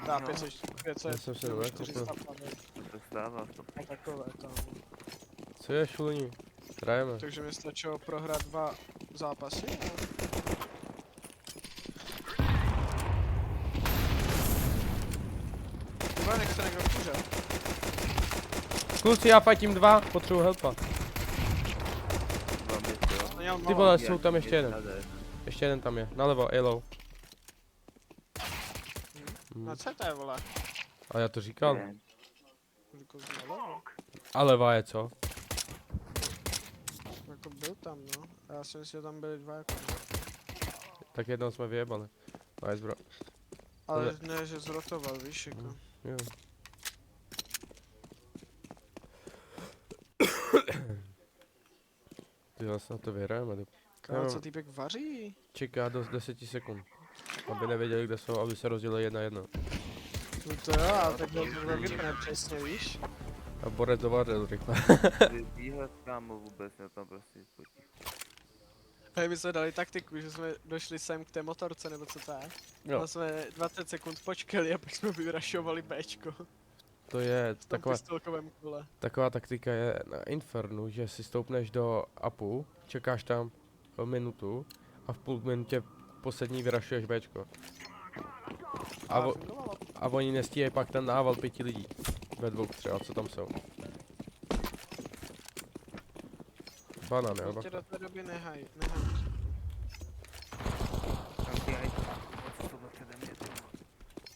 Dá No. 500, Já jsem se nové 400 koupil. paměť To stává to. a takové tam. Co je šulení? Hrajeme. Takže mi stačilo prohrát 2 zápasy. Dva nechce někdo kuře. Kluci, já fajtím 2, potřebuji helpa. Dva městy, jo. Měl Ty malo. vole, jsou tam ještě jeden. Ještě jeden tam je, nalevo, yellow. Na CT, vole. A já to říkal. Říkal jsem nalevo. A levá je co? Jako byl tam, no. A já si myslím, že tam byli 2 jako. Tak jednou jsme vyjebali. Nice bro. Ale ne, že zrotoval, víš, jako. Jo. Ty vlastně na to vyhrajeme. Kámo, co týpek vaří? Čeká do 10 sekund. Aby nevěděli, kde jsou, aby se rozdělili 1-1. No to jo, a tak to vypne přesně, víš? A borec dovařil rychle. Výhled kámo vůbec, já tam prostě potichu. A my jsme dali taktiku, že jsme došli sem k té motorce, nebo co to je. Jo. A jsme 20 sekund počkali a pak jsme vyrašovali Bčko. To je V tom taková, pistolkovém kole. taková taktika je na Infernu, že si stoupneš do upu, čekáš tam minutu a v půl minutě poslední vyrašuješ Bčko. A fungovalo. A oni nestíhají pak ten nával 5 lidí. Ve 2 třeba, co tam jsou. Banán, jo? Tě do té doby nehaj. Tam ty aj moc to přede mě, ty vole.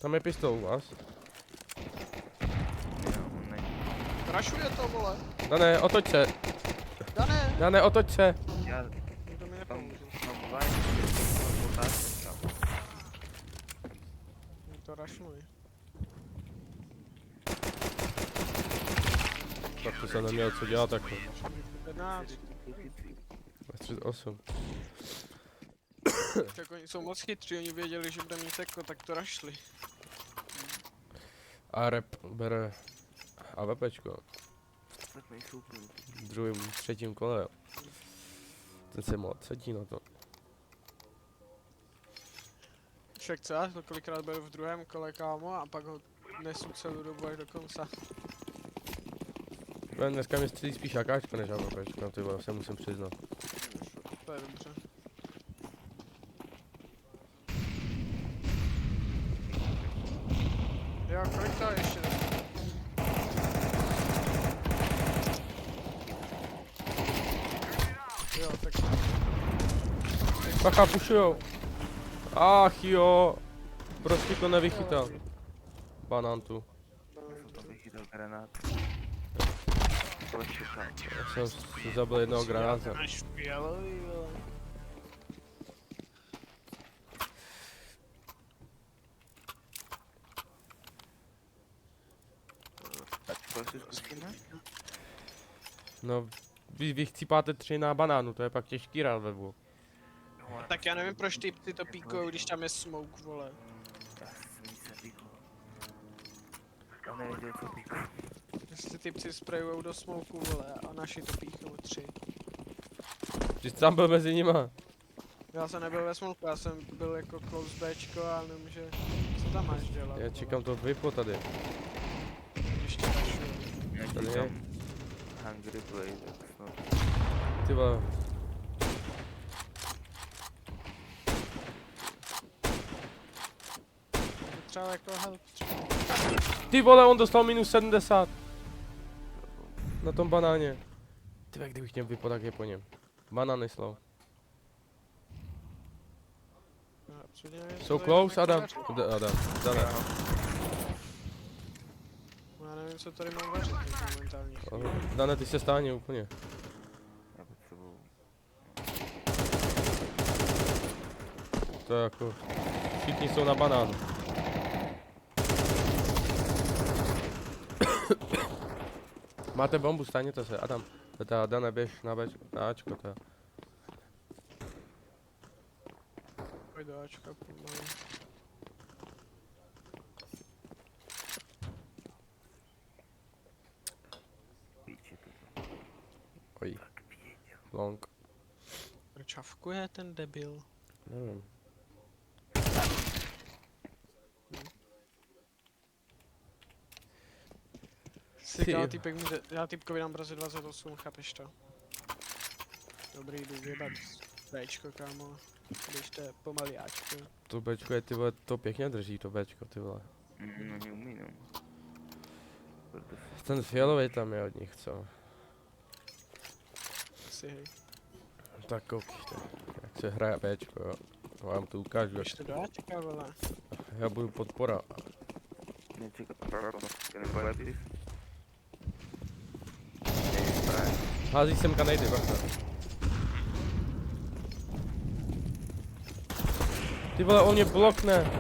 Tam je pistol u vás. Jo, on není. Rašuje to, vole. Dané, otoč se. Dané! Dané, otoč se. Já Nikdo mi tam nepomůže. mám line, mám otázky, kámo. To rašuj. Tak to jsem neměl co dělat takhle. 15. 38. Tak oni jsou moc chytří, oni věděli, že bude mít teko, tak to rašli. A rep bere AWPčko. Tak nejsou úplně. V druhém, třetím kole, jo. Ten se moc sedí na to. Však co, já to kolikrát byl v druhém kole, kámo, a pak ho nesu celou dobu až do konce. Dneska mě střílí spíš AKčko než AWPčko, ty vole, se musím přiznat. To je dobře. Jo, kolik to ještě jde? Jo, tak Bacha, pušujou. Ach jo. Prostě to nevychytal. Banán tu. To bych chytal granát. Proč čekám? Já jsem si zabil jednoho granáta. Máš fialový, vole. Proč si zkusíme? No, vy chcípáte 3 na banánu, to je pak těžký rád ve dvou. Tak já nevím, proč ty to píkujou, když tam je smoke, vole. Já jsem se píkl. On nevěděl, co píkl. Jestli typci sprayujou do smoku, vole, a naši to píchnou 3. Ty jsi tam byl mezi nima. Já jsem nebyl ve smoku, já jsem byl jako close Bčko a nevím, že... Co tam máš dělat? Já čekám to vypo tady. Když tě rašuju. Já Tady je. čekám Hungry Play, tak snad. Ty vole. Třeba jako help třeba. Ty vole, on dostal minus 70. Na tom banáně. Ty vole, kdybych měl vypo, tak je po něm. Banány slow. Já absolutně nevím, co So tady close, mám Adam. vařit. Adam, Dané. Já nevím, co tady mám vařit momentálně. Dané, ty se stáhni úplně. Já potřebuju. To je jako... Všichni jsou na banánu. Máte bombu, stáhněte se, Adam. Ta Dané, běž na Ačko, to je. Pojď do Ačka pomalu. Píči to. Oj, Tak věděl. long. Proč čavkuje ten debil? Nevím. Si Ty. říkal, týpek mi, já týpkovi dám brzy 28, chápeš to? Dobrý, jdu vyjebat Bčko, kámo. Když to je pomaliáčko. To Bčko je, ty vole, to pěkně drží, to Bčko, ty vole. No neumí, no. Proto Ten fialový tam je od nich, co? Si hej. Tak koukejte, jak se hraje Bčko, jo. Vám to ukážu, jak Když to do Ačka, vole. já budu podpora. nečekal. Can I buy this? Hází semka nejde, bacha. Ty vole, on mě blokne.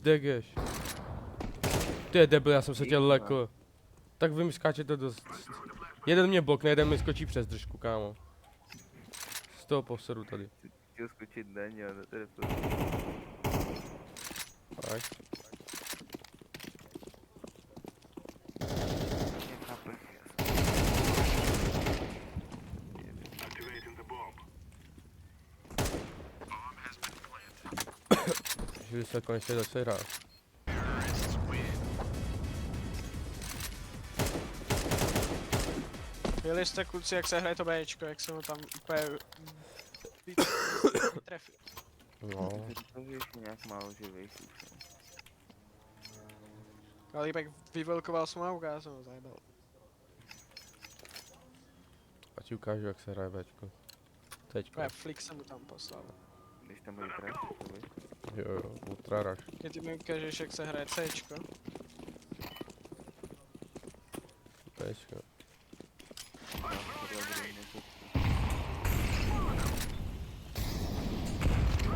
Degeš. Ty je debil, já jsem se tě lekl. Tak vy mi skáčete dost. Jeden mě blokne, jeden mi skočí přes držku, kámo. Z toho posedu tady. Chtěl skočit daň a tady to. Tak. Nechápeš. Že se konečně zase hrá. Viděli jste kluci, jak se hraje to Bčko, jak jsem ho tam úplně trefil. No. To je ještě nějak málo živých už. No. Ale týpek vyvelkoval smlouvu, já jsem ho zajebal. A ti ukážu, jak se hraje Bčko. Teďko. Úplně flick jsem mu tam poslal. Když tam bude trash, to víš. Jo, ultraráš. Keď ty mi ukážeš, jak se hraje Cčko. Bčko.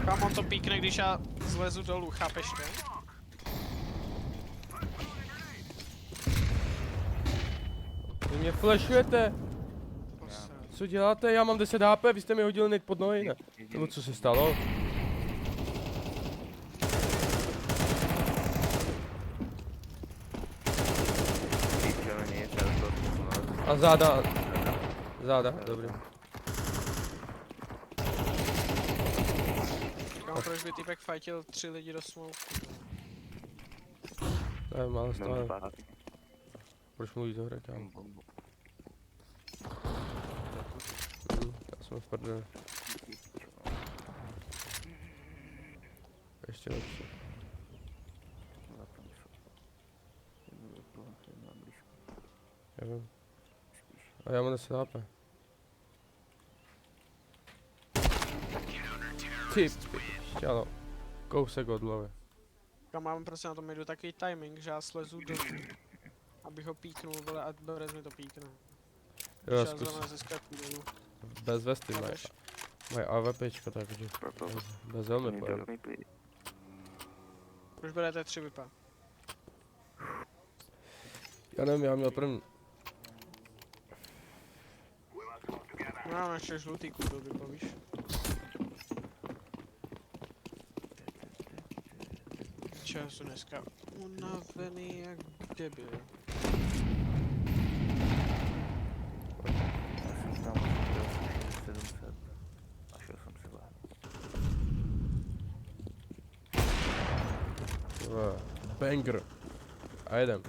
Kam on to píkne, když já zlezu dolů, chápeš to? Vy mě flashujete. Posral. Co děláte? Já mám 10 HP, vy jste mi hodili net pod nohy, ne? Nebo co se stalo? A záda. Záda, dobrý. Kam proč by týpek fightil 3 lidi do smoke? To je málo No, stále. zpátky. Proč mluvíš do hry, kámo? Já jsem v prdeli. Ještě lepší. Já vím. A já mám 10 HP. Ty štělo. Kousek od hlavy. Kam mám prostě na tom jdu takový timing, že já slezu dolů. Abych ho píknul, vole, a Dorez mi to píkne. Jo, Já zkus. zrovna zeskakuju dolů. Bez vesty mají. Chápeš? Mají AVPčko, takže bez helmy pojedu. Proč berete 3 vypa? Já nevím, já měl první. Mám ještě žlutý kůl, vypa, víš? Času dneska unavený jak debil. Já jsem tam byl 700 a šel jsem se váhat. Banger. A jedem.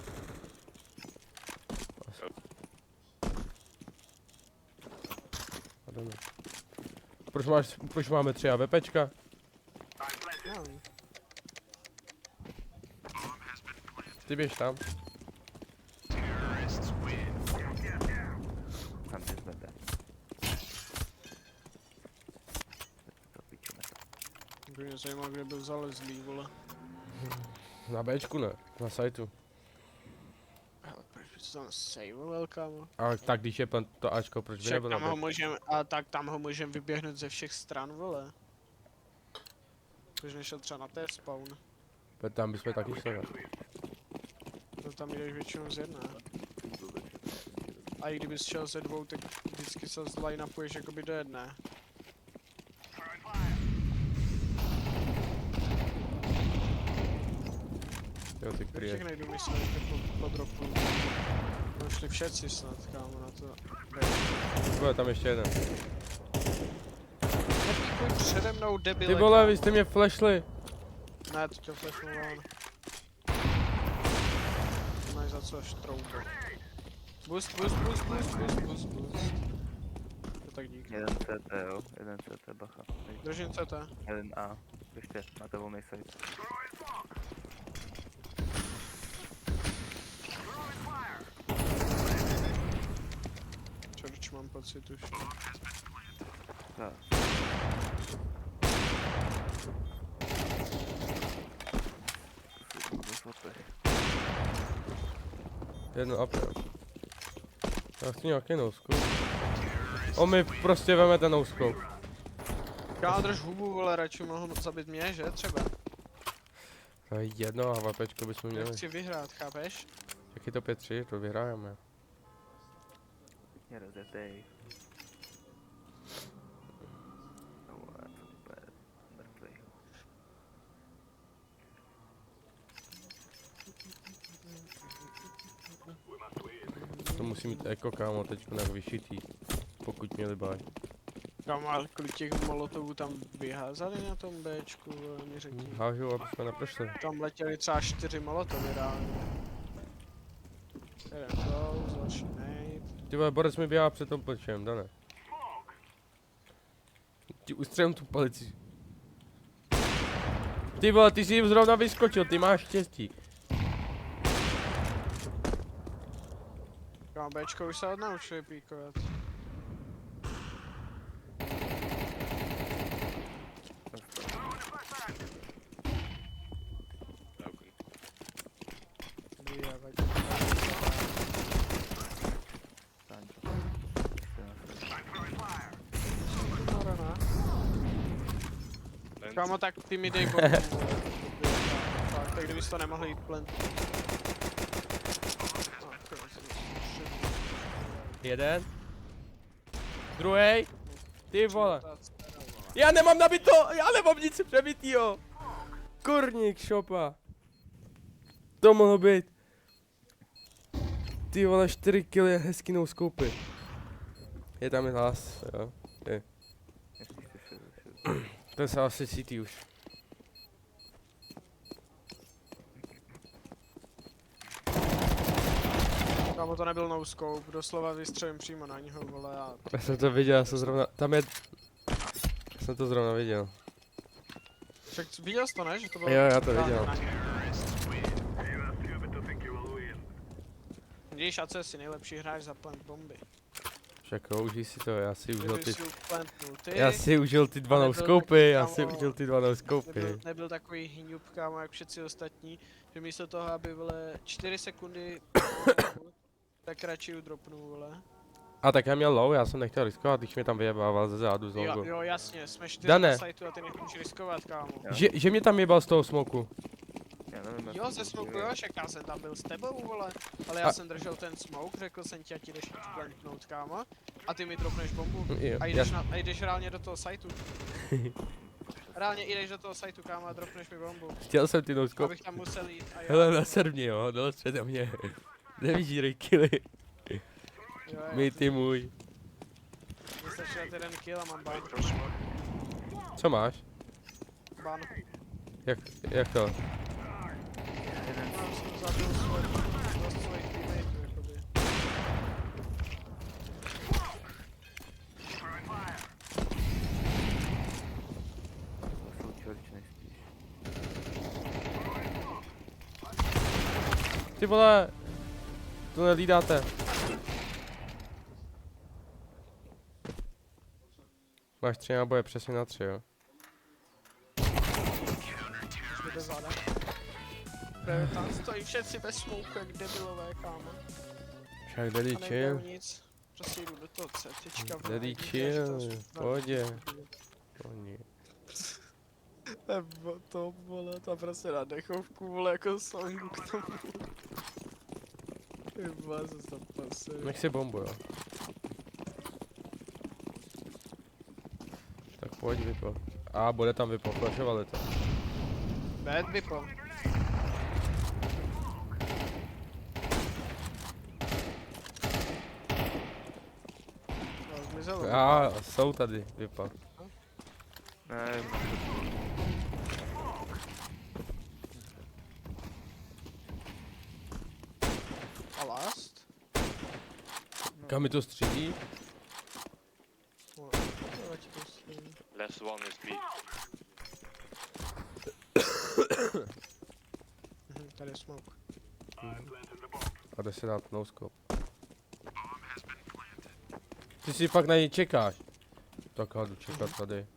A jdeme. Proč máme 3 AVPčka? No, Ty běž tam. Tam ty zbete. To piču ne. by mě zajímalo, kde byl zalezlý, vole. Na Bčku ne, na sajtu. Ale proč by to tam saveoval, kámo? Ale tak když je pan to Ačko, proč by Však nebyl na tam ho Bčku? můžem, a tak tam ho můžem vyběhnout ze všech stran, vole. Proč nešel třeba na té spawn? Tam bychom taky šli. Ne? No tam jdeš většinou z jedné. A i kdybys šel ze dvou, tak vždycky se line-upuješ jakoby do jedné. Jo, ty Jak kryješ. všechny jdu myslet, po dropu. No šli všetci snad, kámo, na to. Bude tam ještě jeden. Nepíkuj přede mnou, debile, Ty vole, kámo. vy jste mě flashli. Ne, to tě flashnoval on. za co štroubo. Boost, boost, boost, boost, boost, boost, boost. No tak díky. Jeden CT, jo. Jeden CT, bacha. Držím CT. Jeden A. Ještě, máte volný site. Čerč, mám pocit už. Tak. Jedno AP. Já chci nějaký no-scope. On mi prostě veme ten no-scope. Já drž hubu, vole, radši mohl zabít mě, že? Třeba. To je jedno a VPčko bychom Já měli. chci vyhrát, chápeš? Jak je to 5-3, to vyhrajeme. Je rozetej. No, já to úplně mrtvej. To musí mít eko, kámo, teďko na vyšitý. Pokud měli báj. Kam, ale kolik těch molotovů tam vyházali na tom Bčku, vole, mi řekni. Hážu, aby jsme neprošli. Tam letěli třeba 4 molotovy reálně. Jeden close, další nade. Ty vole, Borec mi běhá před tom plčem, Dane. Ti ustřelím tu palici. Ty vole, ty jsi jim zrovna vyskočil, ty máš štěstí. Kam, Bčko už se odnaučili píkovat. Vyjávat. Staň. Kámo, tak ty mi dej bombu. Fakt, tak kdybys to nemohl jít plant. Jeden. Druhý. Ty vole. Já nemám nabito, já nemám nic přebitýho. Kurník šopa. To mohlo být. Ty vole, 4 killy hezky no-scopy. Je tam hlas, jo. Je. To se asi cítí už. Kámo, to nebyl no scope, doslova vystřelím přímo na něho, vole, a... Já jsem to viděl, já jsem zrovna, tam je... Já jsem to zrovna viděl. Však viděl jsi to, ne? Že to bylo... Jo, já to reálně viděl. na něj. Vidíš, AC si nejlepší hráč za plant bomby. Však jo, užij si to, já si užil ty... Kdyby si plantnul ty, Já si užil ty dva A nebyl no-scopy, takový, já si kámo, užil ty dva no-scopy. nebyl takový hňup, kámo, jak všetci ostatní, že místo toho, aby, vole, 4 sekundy tak radši ju dropnul, vole. A tak já měl low, já jsem nechtěl riskovat, když mě tam vyjebával ze zádu z Jo, longu. jo, jasně, jsme 4 Dane. na sajtu a ty nechceš riskovat, kámo. Že mě tam jebal z toho smoku. Já nevím, jak Jo, to ze smoku, funguje. jo, však já jsem tam byl s tebou, vole, ale já A- jsem držel ten smoke, řekl jsem ti, ať jdeš plantnout, kámo, a ty mi dropneš bombu Jo, a jdeš reálně do toho sajtu. Reálně jdeš do toho sajtu, kámo, a dropneš mi bombu, chtěl jsem ty no-scopy. abych tam musel jít a jo. Hele, naser mě jo, dole přede mě. Nevyžírej killy, Jo, my ty můj. Mně stačil jeden kill a mám ban. Co máš? Ban. Jak to? Jeden Já jsem zabil dost svojich teammateů, jakoby. jsou church nejspíš. Ty vole, to nelídáte. Máš 3 náboje přesně na 3, jo. Už mi jde záda. Právě tam stojí všetci ve smoke, jak debilové, kámo. Však daddy A nejdou chill. nic. Prostě jdu do toho CTčka. Daddy chill, v pohodě. Oni. Nebo to, vole, tam prostě na dechovku, vole, jako songu k tomu. Chyba, se tam pasuje. Nech si bombu, jo. Tak pojď vypo. A bude tam vypo, flashovali to. Bad vypo. No, zmizelo. A jsou tady, vypo. Ne, Kam mi to střílí? No, to ti to stojí. Last one is B. Tady je smoke. A jde se dát no scope. Ty si fakt na něj čekáš. Tak já jdu čekat tady.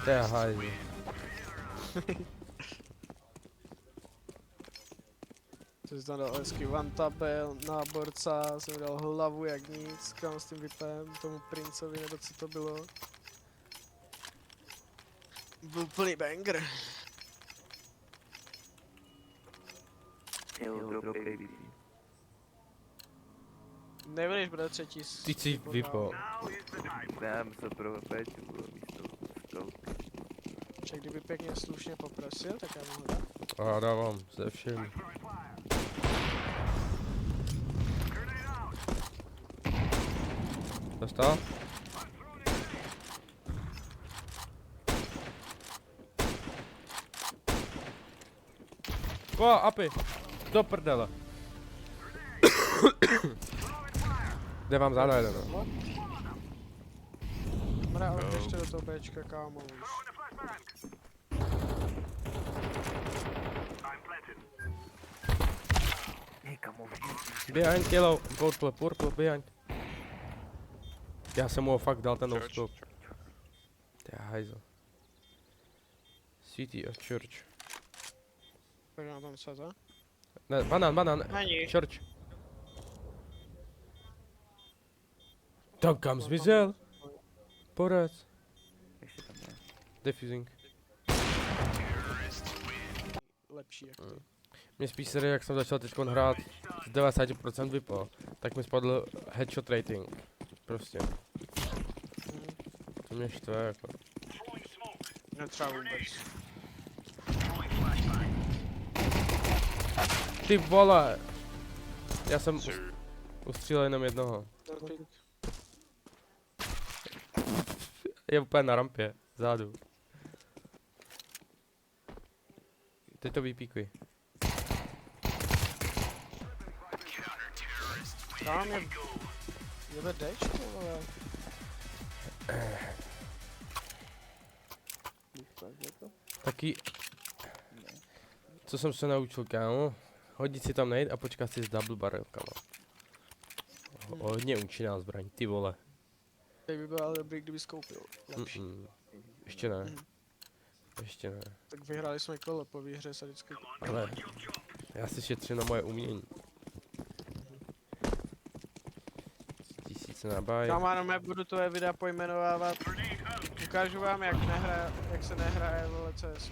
To je hajzl. Což tam dal hezky one-tabel, náborca, jsem dal hlavu jak nic, kam s tím vypem, tomu princovi, nebo co to bylo. Byl plný banger. Jo, drop baby. Nebudeš brát třetí Ty jsi vypo. Já musel pro péču, bylo místo scout. Však kdyby pěkně slušně poprosil, tak já mohu dát. A já dávám ze všem. Dostal? Apy! Do prdele. Jde vám záda jeden. No. Dobrá, ale ještě do toho Bčka, kámo, už. Hej, kamo, Behind yellow, purple, behind. Já jsem mu ho fakt dal ten no-scope. To je hajzl. City of Church. Tak na tam co to? Ne, banan, Ani. Church. Tam kam zmizel? Porec. ještě tam je. Defusing. Lepší jak ty. Mě spíš sere, jak jsem začal teď hrát z 90% vypo, tak mi spadl headshot rating. Prostě. To mě štve jako. Netřeba vůbec. Ty vole! Já jsem ustřílel jenom jednoho. Je úplně na rampě, zádu. Teď to vypíkuj. Tam je... Jebe Dčko, ale... Taky... Co jsem se naučil, kámo? Hodit si tam nejít a počkat si s double barrel, kámo. Hodně účinná zbraň, ty vole. Teď by byl ale dobrý, kdyby skoupil. Lepší. Ještě ne. Mhm. Ještě ne. Tak vyhráli jsme kolo po výhře se vždycky... Ale já si šetřím na moje umění. 1000 na baj. Kámo, budu tvoje videa pojmenovávat. Ukážu vám, jak se nehraje, vole, CS.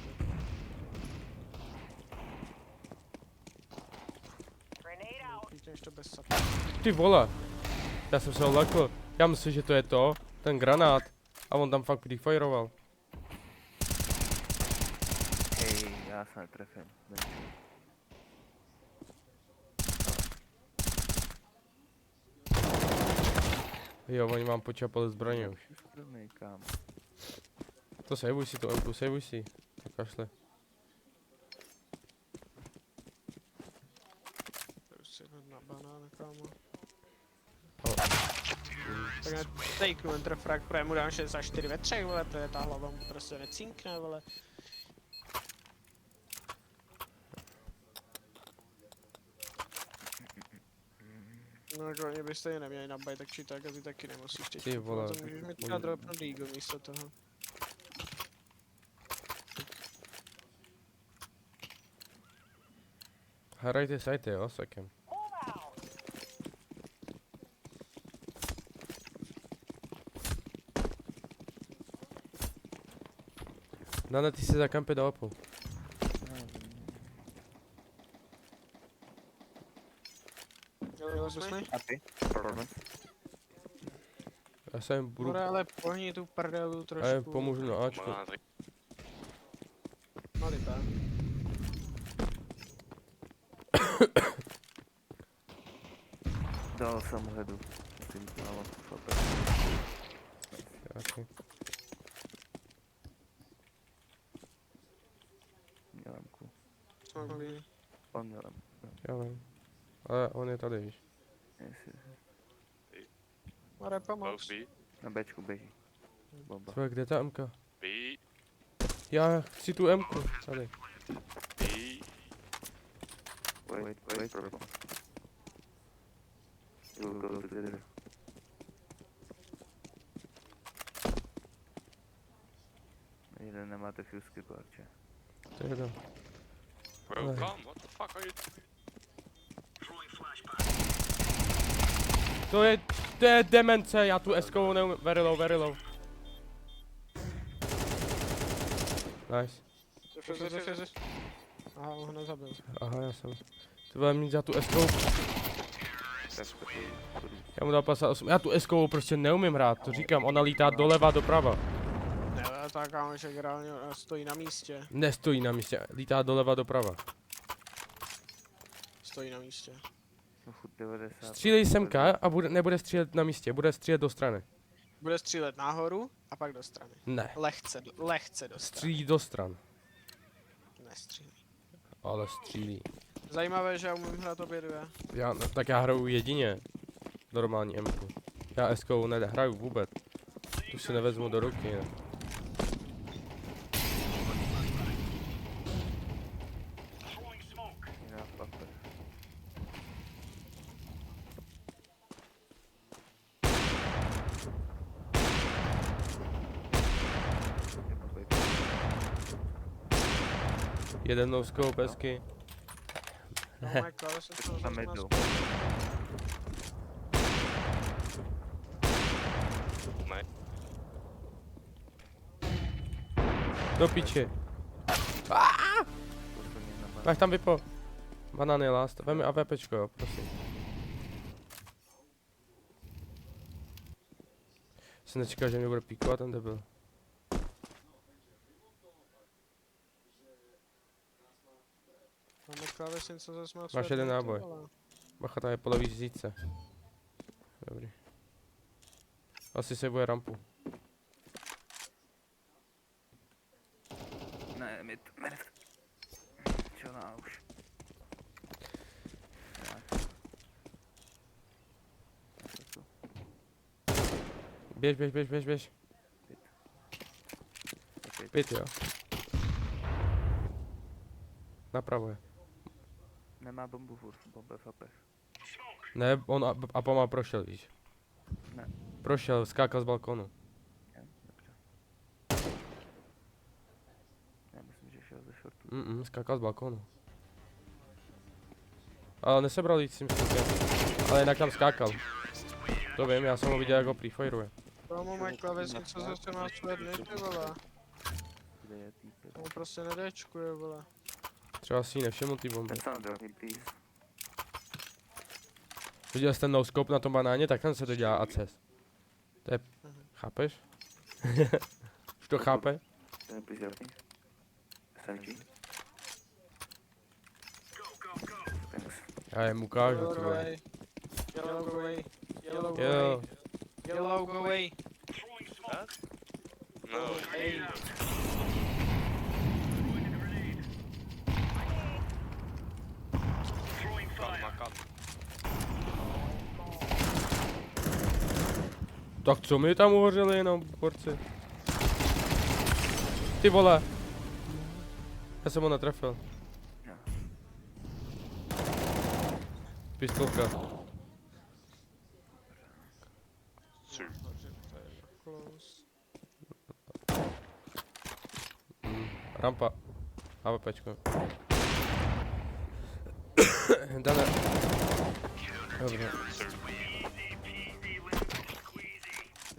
Než to bez sapy. Ty vole! Já jsem se ho lekl. Já myslím, že to je to, ten granát. A on tam fakt prefiroval. Hej, já se netrefím. Jo, oni vám počapali zbraně už. Kámo. To savuj si to, Empu, savuj si. To kašle. Prostě na banán, kámo. Ale. Tak netajknu enter frag, protože mu dám 64 ve 3, vole, protože ta hlava mu prostě necinkne, vole. No jako oni byste je neměli nabaj, tak či tak a ty taky nemusíš teď. Ty vole, To můžeš mi třeba dropnout Eagle místo toho. Hrajte sajty, jo, sekem. Dane, ty si za kampy do opu. Jo, jsme? A ty? Problem? Já se jim budu... Bude ale pohni tu prdelu trošku. Já jim pomůžu na Ačku. Banana tree. Malý pán. Dal jsem mu headu. Musím dávat super. Okay. Dělámku. smogli. On měl. Já vím. Ale on je tady, víš. Jestli. Mare, Both pomoc. B. Na Bčku běží. Bomba. Tvoje, kde je ta MK? B. Já chci tu MK. Tady. B. Wait, purple. You will go together. Jeden nemáte fusky, parče. To je jedno. Bro, Right. come. What the fuck are you doing? To je demence, já tu SK neumím. Very low, very low. Nice. Defuse. Aha, on ho nezabil. Aha, já jsem. Ty vole, mít za tu SK. Tak Já mu dal 58. Já tu SK prostě neumím hrát, to říkám, ona lítá doleva, doprava. Ne, tak kámo, že reálně stojí na místě. Nestojí na místě, lítá doleva, doprava. Stojí na místě. furt 90. Střílej semka a nebude střílet na místě, bude střílet do strany. Bude střílet nahoru a pak do strany. Ne, Lehce do strany. střílí do stran. Nestřílí. Ale střílí. Zajímavé, že já umím hrát obě dvě. Tak já hraju jedině normální M-ku. Já SK nehraju vůbec. Tu si nevezmu do ruky, ne. Jiná papr. Jeden no scope, hezky. No, moje klávesy jsou Tam zase jdou. Ne. Do piče. Máš tam vypo. Banany last, vem mi AVPčko, jo, prosím. Jsem nečekal, že mě bude píkovat ten debil. Máme klávesy, co zase má Máš své jeden dvě, ty náboj. vole. Bacha, tam je po levý zítce. Dobrý. Asi se bude rampu. Ne, mid. Čo na už. Běž. Pět, jo. Napravo je. Nemá bombu furt, bomba v apech. Ne, on Apama prošel, víš. Ne. Prošel, skákal z balkonu. Dobře. Já myslím, že šel ze shortu. Skákal z balkonu. Ale nesebral jít s tím skokem. Ale jinak tam skákal. To vím, já jsem ho viděl, jak ho prefiruje. Kámo, moje klávesy, co zase má své dny, ty vole. Kde je týpek? On prostě nedečkuje, vole. Třeba si ji nevšiml ty bomby. Ten sám drop me, please. Viděl jsi ten no-scope na tom banáně, tak tam se to dělá ACES. To je... Chápeš? Už to chápe? Please help me. SMG. Thanks. Já jim ukážu, Yellow ty go vole. away. Yellow go away. Yellow go Jo, away. Yellow go away. No. Hey. Makat. tak co mi tam uhořeli jenom, borci? Ty vole. Já jsem ho netrefil. Pistolka. Close. Rampa. AWPčko. Dane. Dobře.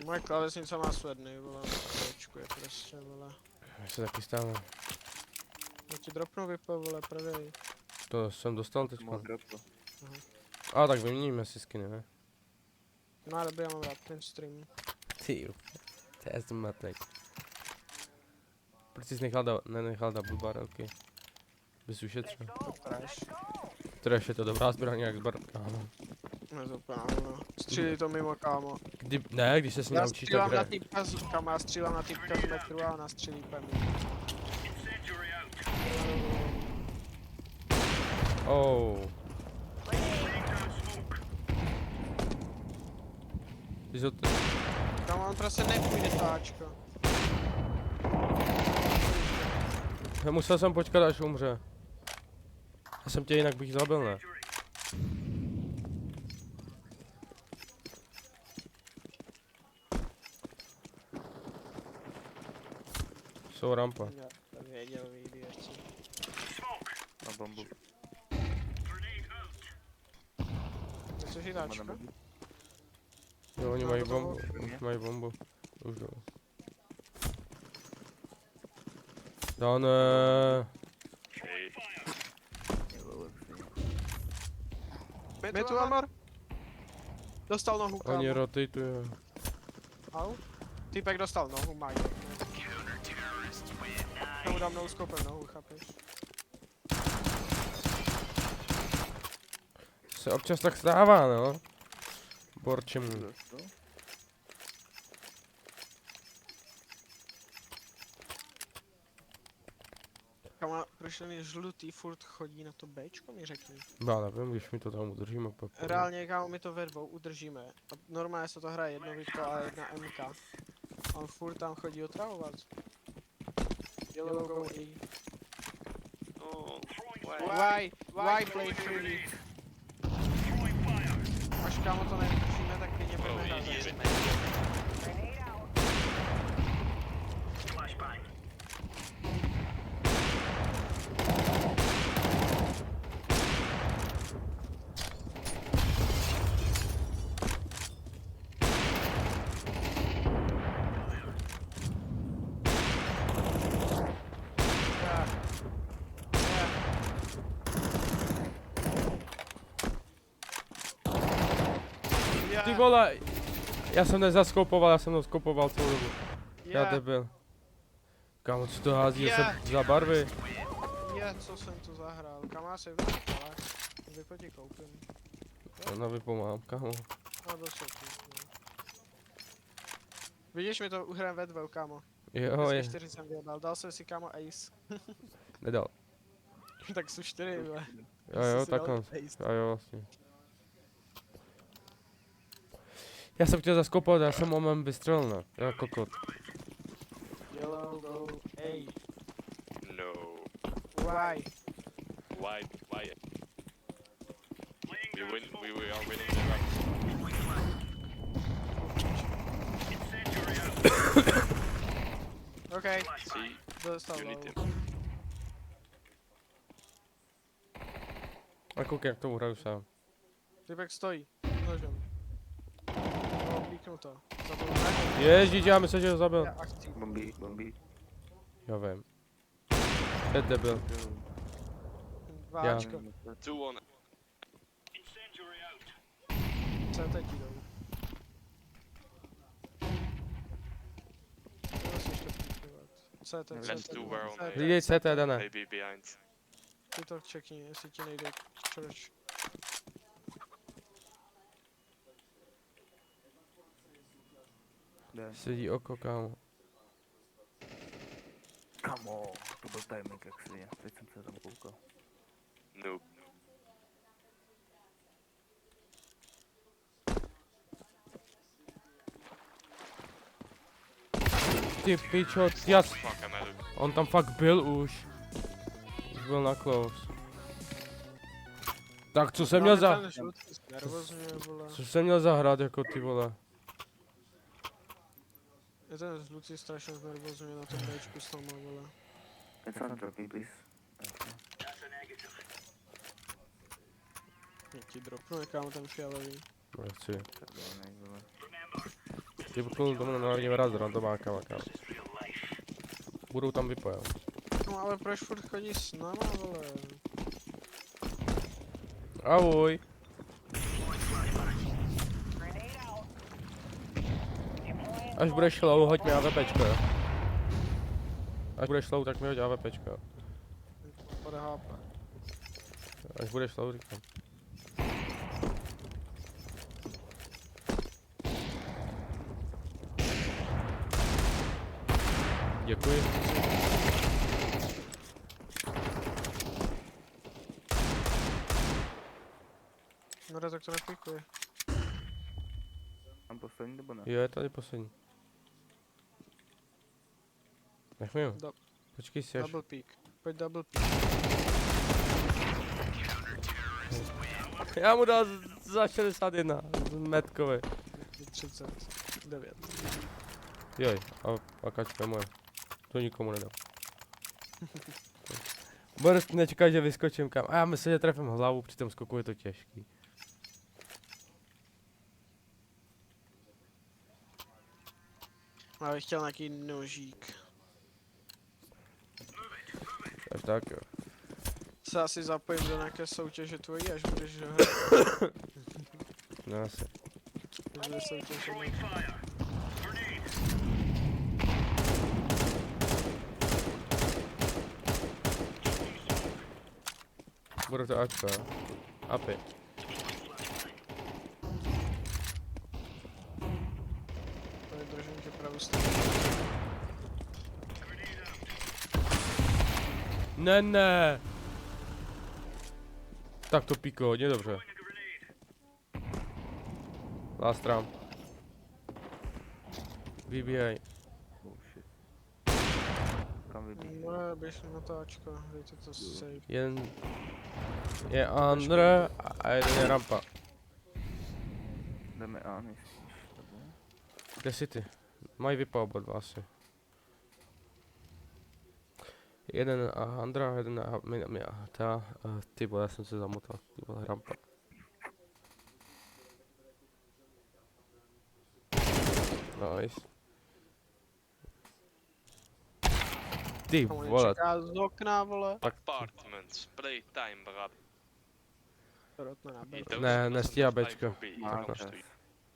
Moje klávesnice má své dny, vole. Nedečkuje prostě, vole. Já se taky stávám. Já ti dropnu vypo, vole, prodej. To jsem dostal teď. Moc dropl. A tak vyměníme si skiny, ne? No dobrý, já mám rád ten stream. Ty jo. To je zmatek. Proč jsi nenechal double barrelky? Bys ušetřil. Trash. Trash je to dobrá zbraň, jak ano. Nezapomínám. Střílí to mimo, kámo. Když se s ní Já naučíš, tak střílám na hraje. týpka kámo, já střílám na týpka z metru a ona střílí úplně mimo. Oh. Ty jsi to... Kámo, on prostě nepůjde to Ačko. Musel jsem počkat, až umře. Já jsem tě jinak bych zabil, ne? Jsou rampa. Já to věděl, vy idioti. Na bombu. Chceš jít Ačko? Jo, oni No, mají do toho bombu. Už mají bombu. Už jdou. Dane. Hej. Jo, lepší. Metu Amor? Dostal nohu, kámo. Oni rotatujou. Au? Týpek dostal nohu, mají. Tomu dám no-scopem nohu, chápeš? Se občas tak stává, no. Borčemu. Dost to? Kámo, proč ten žlutý furt chodí na to Bčko, mi řekni. Já nevím, když mi to tam udržíme pak. Reálně, kámo, my to ve dvou udržíme. A normálně se to hraje jedno Vítko a jedna MK. On furt tam chodí otravovat. Yellow go A. No, Why play free? Až kámo to neudržíme, tak klidně budeme hrát. Ty vole! Já jsem nezaskopoval, já jsem to skopoval celou dobu. Já debil. Kámo, co to hází za barvy? Co jsem tu zahrál? Kam já se vnukala? Vypotí koupím. No vypomáhám, kámo. No dosud. Vidíš, mi to uhrám ve dvou, kámo. Jo, je. 4 jsem vyjebal, dal jsem si kámo ace. Nedal. Tak jsou 4, vole. Jo, Jsi si dal takhle. ace. Jo, vlastně. Já jsem chtěl zaskopovat, já jsem omem vystřelil, ne? Já kokot. Yellow go A. No. Why? Why? We are winning the round. Okay, See? dostal You need low. him. A kouk, jak to uhraju sám. Typek stojí. Nožem. No, píknu to. Zabil mě. Ježíš, já myslím, že ho zabil. Já akcí. Bomby. Já vím. Je debil. Váčko. 2 on. Co teď jdou? Co si ještě píkovat? Co je to? Let's do where on A. Lidi, CT, Dané. Maybe behind. Ty to čekni, jestli ti nejde čerč. Jde. Sedí oko, kámo. Kamo, to byl timing jak svině. Teď jsem se tam koukal. Noob. Ty pičo, já... Fuck, I'm out of. On tam fakt byl už. Už byl na close. Tak co jsem měl za... Nervozně, vole. Co jsem měl zahrát jako ty vole? Je ten žlutý strašně znervozňuje na tom Bčku s náma, vole. It's on drop me, please. Já ti dropnu, kámo ten fialový. Nechci. Červený, vole. Ty pukl tomu na národní vraz randomákama, kámo. Budou tam vypojel. No ale proč furt chodí s náma, vole? Ahoj. Až budeš low, hoď mi AWPčko, jo. Až budeš low, tak mi hoď AWPčko, jo. Pode HP. Až budeš low, říkám. Děkuji. tak to nepikuje. Tam poslední nebo ne? Jo, je tady poslední. Nechme jo. Do- Počkej si až. Double peak. Pojď double peak. Já mu dal za 61. Metkovi. 39. Joj, a kačka je moje. To nikomu nedám. Boris nečeká, že vyskočím kam. A já myslím, že trefím hlavu, při tom skoku je to těžký. Já bych chtěl nějaký nožík. Až tak jo. Se asi zapojím do nějaké soutěže tvojí, až budeš hrát. No asi. Bude soutěž Bude to Ačko, jo. Apy. držím tě pravou stranu. Ne. Tak to píko, hodně dobře. Last round. Vybíhej. Oh shit. Kam vybíjí? No, běž na to Ačko, dejte to save. Jeden je under a jeden je rampa. Jdeme A, myslíš? Dobře. Kde jsi ty? Mají vypa oba dva asi. Jeden a Andra, jeden a ty vole, já jsem se zamotal, ty vole, rampa. Nice. Ty Komu vole, nečeká z okna, vole. Apartments, playtime, brad. Rotno na B. Ne, nestíhá Bčko. Má Takhle. čas.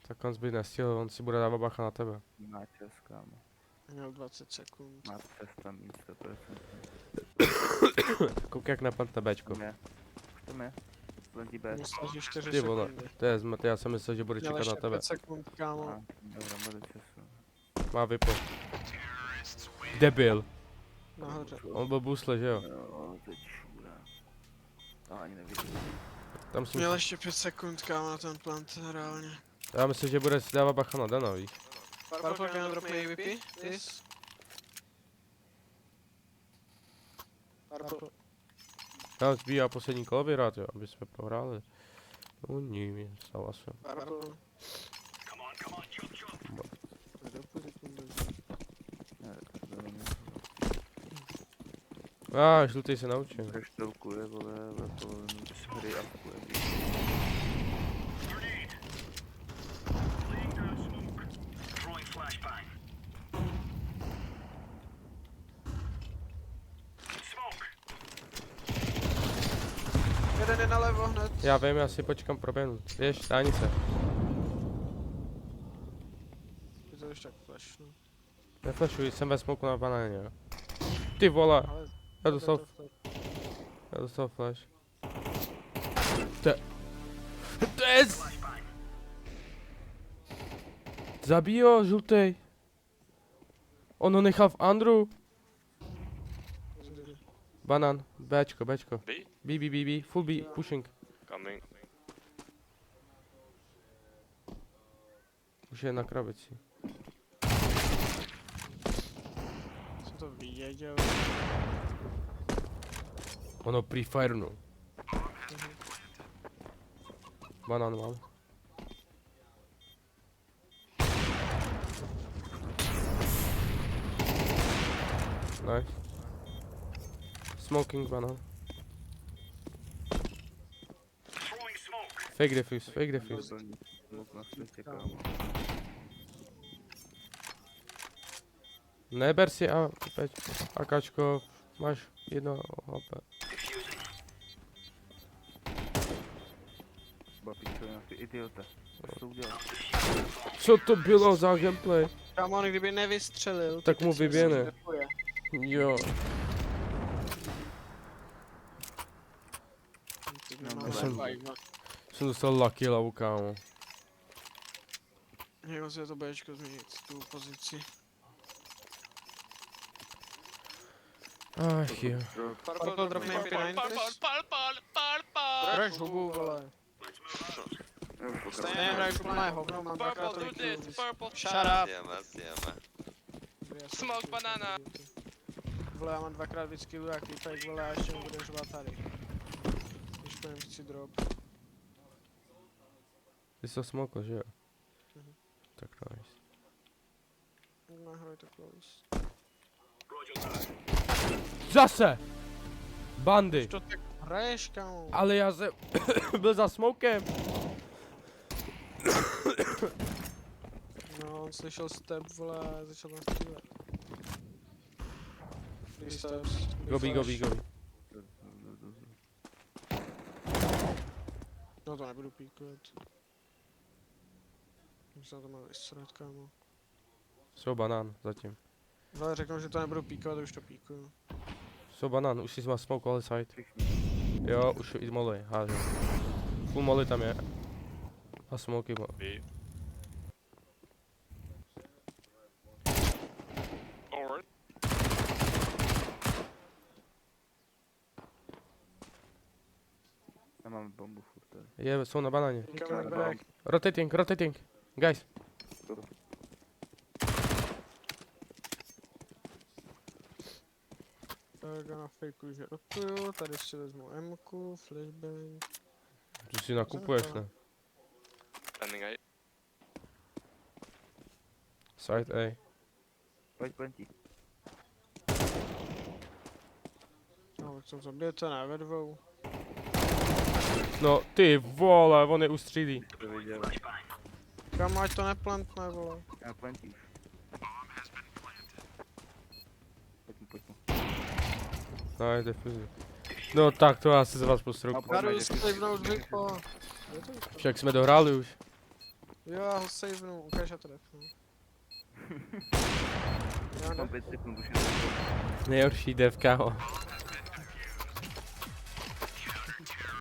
Tak on by nestihl, on si bude dávat bacha na tebe. Má čas, kámo. Měl 20 sekund. Má čas tam mít 100%. Kouk jak napad na Bčko. Ne. Chceme. Plenty B. Mě staží 4 Ty vole, sekundy. to je zmat, já jsem myslel, že bude Měl čekat na ještě tebe. 5 sekund, kámo. A, dobrá, bude času. Má vypo. Debil. Nahoře. On byl busle, že jo? Jo, teď šura. To ani nevidím. Tam jsem, Měl ještě 5 sekund, kámo, na ten plant, reálně. já myslím, že bude si dávat bacha na Dana, víš? Purple can drop me AVP, please. Purple. Já zbývá poslední kolo vyhrát, jo, aby jsme prohráli. Uní, stalo se. Purple. Ne, to není. Žlutý se naučil. Přeštelkuje, vole, ve polovinu hry a takové. Jeden je nalevo hned. Já vím, já si počkám proběhnout. Běž, stáni se. Je to už tak flashnu. Neflashuj, jsem ve smoku na banáně, jo. Ty vole, Ale já dostal flash. To je... Zabij ho, žlutej. On ho nechal v Andru. Banan, Bčko. B? B, full B, pushing. Coming. Už je na krabici. jsem to věděl. Ono prefirnul. Banan mám. Nice. Smoking banan. Fake defuse. Smok na světě, kámo. Neber si a peď. Akačko, máš jedno HP. Babičko, ty idiota. Co to udělal? Co to bylo za gameplay? Kámo, on kdyby nevystřelil, Tak mu teď si vyběhne. myslím, že půjde. Jo. Ty No, máme jsem- vibe. Jsem dostal lucky lavu, kámo. Jako se to Bčko změnit, tu pozici. Ach jo. Purple drop me MP9, please. Proč hubu, vole? Stejně hraju plné hovno, mám dvakrát Purple, do tolik this, kills. purple. Shut up! Sjeme. Smoke banana. Vole, já mám dvakrát víc killů jak týpek, vole, a ještě mi budeš řvat tady. Když půjdem si drop. Ty jsi to smokl, že jo? Mhm. Tak nice. Nahraj to close. Zase! Bandy! To tak hraješ, kámo? Ale já jsem byl za smokem. No, on slyšel step, vole, a začal nás střílet. Three steps. Gobi, gobi, gobi. No to nebudu píkovat. Myslím, to má vysrat, kámo. Jsou banán zatím. Ale řeknu, že to nebudu píkovat, už to píkuju. Jsou banán, už si má smoke ale side. Jo, už i molly, hážu. Full molly tam je. A smoky má. B. Or Já mám bombu furt tady. Jsou na banáně. Coming back. Rotating, rotating. Guys. Tak já na fejku, že rotuju, tady si vezmu M-ku, flashbang. Tu si nakupuješ, ne? standing A. Side A. Pojď plentí. No, tak jsem zabijete, ne, ve dvou. No ty vole, on je ustřílí. To viděl. Kam ať to neplantne, vole. Já plentí už. Pojď mu. No, jde fuzi. No tak to já si z vás postroupu. Pojďme, Jdu jde savenout Vipo. Je to Vipo? Však jsme dohráli už. Jo, já ho savenu, ukáž já to defnu. Já Mám ne, 5 sekund, už je to. Nejhorší dev, kámo.